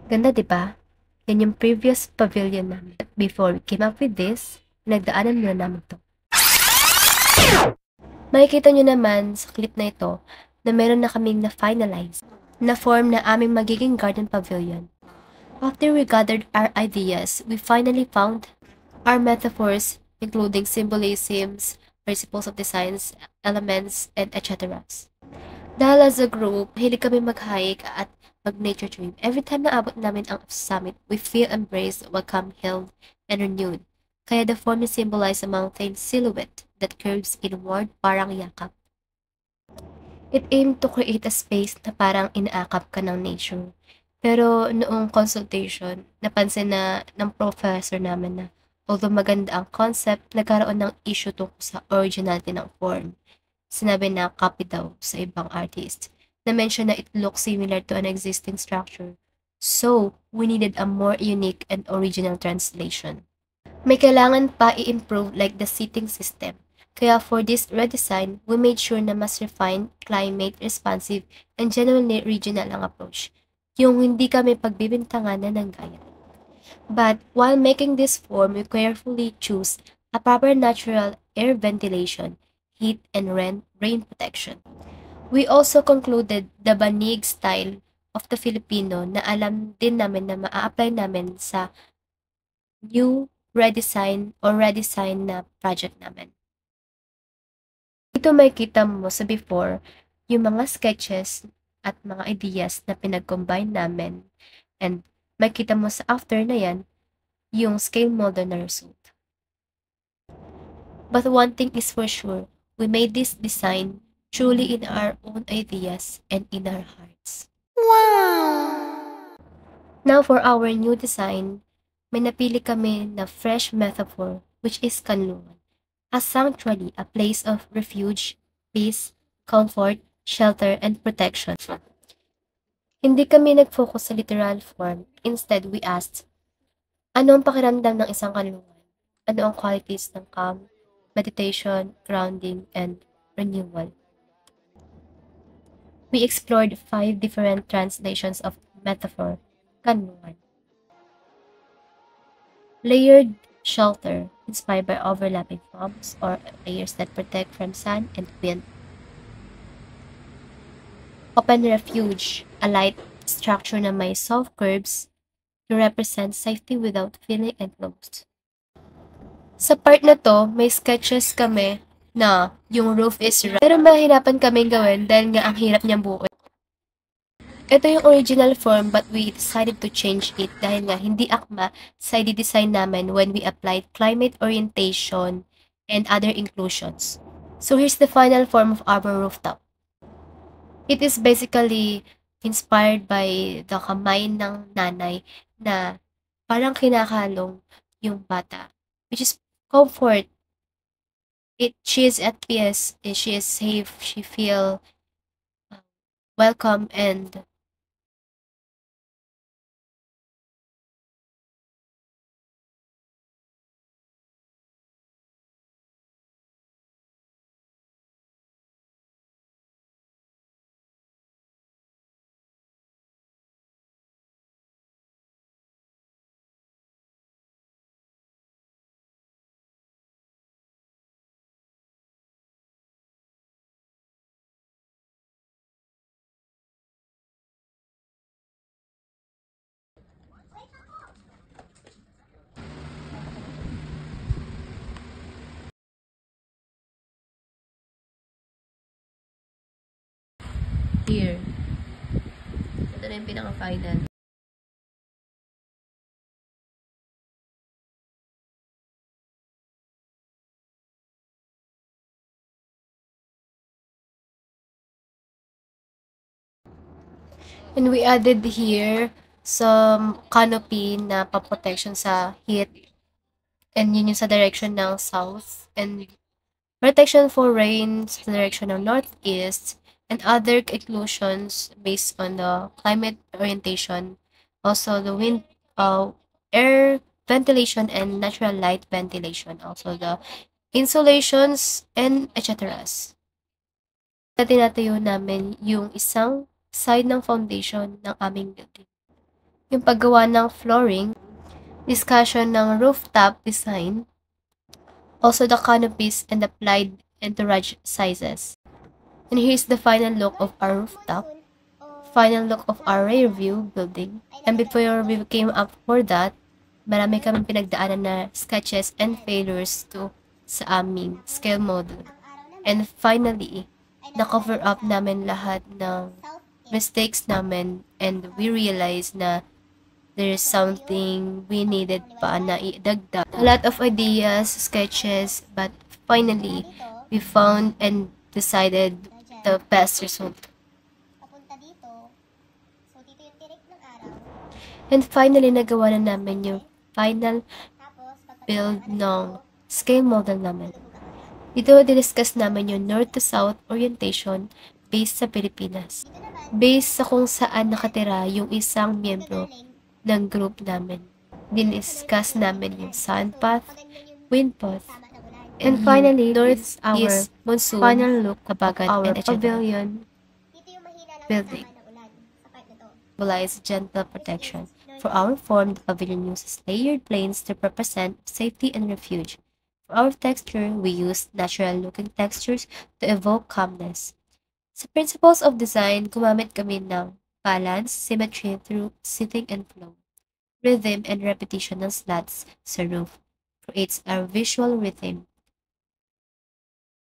Ganda, 'di ba? Yan yung previous pavilion namin. Before we came up with this, pinagdaanan muna namin 'to. Makikita nyo naman sa clip na ito na meron na kaming na-finalize na form na aming magiging garden pavilion. After we gathered our ideas, we finally found our metaphors, including symbolisms, principles of designs, elements, and etc. Dahil as a group, hilig kami mag-hike at mag-nature dream. Every time na abot namin ang summit, we feel embraced, welcome, healed, and renewed. Kaya the form is symbolized a mountain silhouette that curves inward parang yakap. It aimed to create a space na parang inaakap ka ng nature. Pero noong consultation, napansin na ng professor namin na although maganda ang concept, nagkaroon ng issue tungkol sa originality ng form. Sinabi na copy daw sa ibang artist. Na-mention na it looks similar to an existing structure. So, we needed a more unique and original translation. May kailangan pa i-improve like the seating system. Kaya for this redesign, we made sure na mas refined, climate responsive, and genuinely regional ang approach. Yung hindi kami pagbibintangan na ng gaya. But while making this form, we carefully choose a proper natural air ventilation, heat, and rain protection. We also concluded the banig style of the Filipino na alam din namin na maa-apply namin sa new redesign na project namin. Dito makikita mo sa before yung mga sketches at mga ideas na pinag-combine namin, and makikita mo sa after na yan yung scale model na result. But one thing is for sure, we made this design truly in our own ideas and in our hearts. Wow! Now for our new design, may napili kami na fresh metaphor, which is Kanlungan. A sanctuary, a place of refuge, peace, comfort, shelter, and protection. Hindi kami nag-focus sa literal form. Instead, we asked, ano ang pakiramdam ng isang kanlungan? Ano ang qualities ng calm, meditation, grounding, and renewal? We explored 5 different translations of metaphor, kanlungan. Layered shelter, inspired by overlapping forms or layers that protect from sun and wind. Open refuge, a light structure na may soft curves to represent safety without feeling enclosed. Sa part na to, may sketches kami na yung roof is round. Pero mahirapan kaming gawin dahil nga ang hirap niyang buuin. Ito yung original form but we decided to change it dahil nga hindi akma sa i-design namin when we applied climate orientation and other inclusions. So here's the final form of our rooftop. It is basically inspired by the kamay ng nanay na parang kinakalong yung bata, which is comfort. She is at peace, she is safe, she feel welcome and here. Ito na yung pinaka-final. And we added here some canopy na pa-protection sa heat, and yun yung sa direction ng south, and protection for rain sa direction ng northeast, and other inclusions based on the climate orientation. Also the wind, air ventilation and natural light ventilation. Also the insulations and etc. Tinatayo namin yung isang side ng foundation ng aming building. yung paggawa ng flooring, discussion ng rooftop design, also the canopies and applied entourage sizes. And here's the final look of our rooftop, final look of our rear view building. And before we came up for that, marami kaming pinagdaanan na sketches and failures to sa aming scale model. And finally, na-cover up namin lahat ng mistakes namin and we realized na there's something we needed pa na idagdag. A lot of ideas, sketches, but finally, we found and decided the best result. Papunta dito. So, dito yung tirik ng araw. And finally, nagawa na namin yung final Tapos, build ng scale model namin. Dito, discuss namin yung north to south orientation based sa Pilipinas. Based sa kung saan nakatira yung isang miyembro ng group namin. Diniscuss namin yung sun path, wind path, and finally, north is monsoon, final look kapag our pavilion building. Symbolize gentle protection. For our form, the pavilion uses layered planes to represent safety and refuge. For our texture, we use natural-looking textures to evoke calmness. Sa principles of design, gumamit kami ng balance, symmetry through sitting and flow. Rhythm and repetition ng slats sa roof creates a visual rhythm.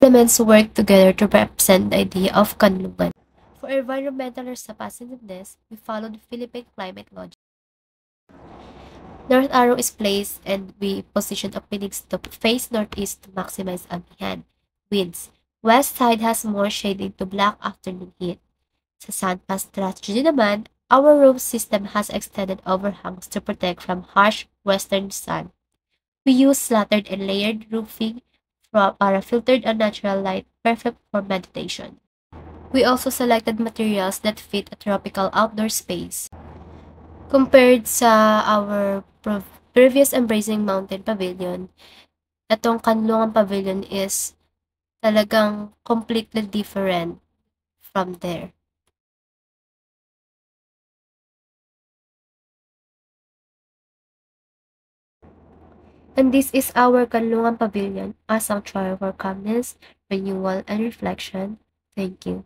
Elements work together to represent the idea of kanlungan. For environmental responsiveness, we followed Philippine climate logic. North arrow is placed and we position openings to face northeast to maximize amihan. Winds. West side has more shading to block afternoon heat. Sa sunpath strategy naman, our roof system has extended overhangs to protect from harsh western sun. We use slattered and layered roofing para filtered and natural light, perfect for meditation. We also selected materials that fit a tropical outdoor space. Compared sa our previous Embracing Mountain Pavilion, itong Kanlungan Pavilion is talagang completely different from there. And this is our Kanlungan Pavilion, a sanctuary for calmness, renewal, and reflection. Thank you.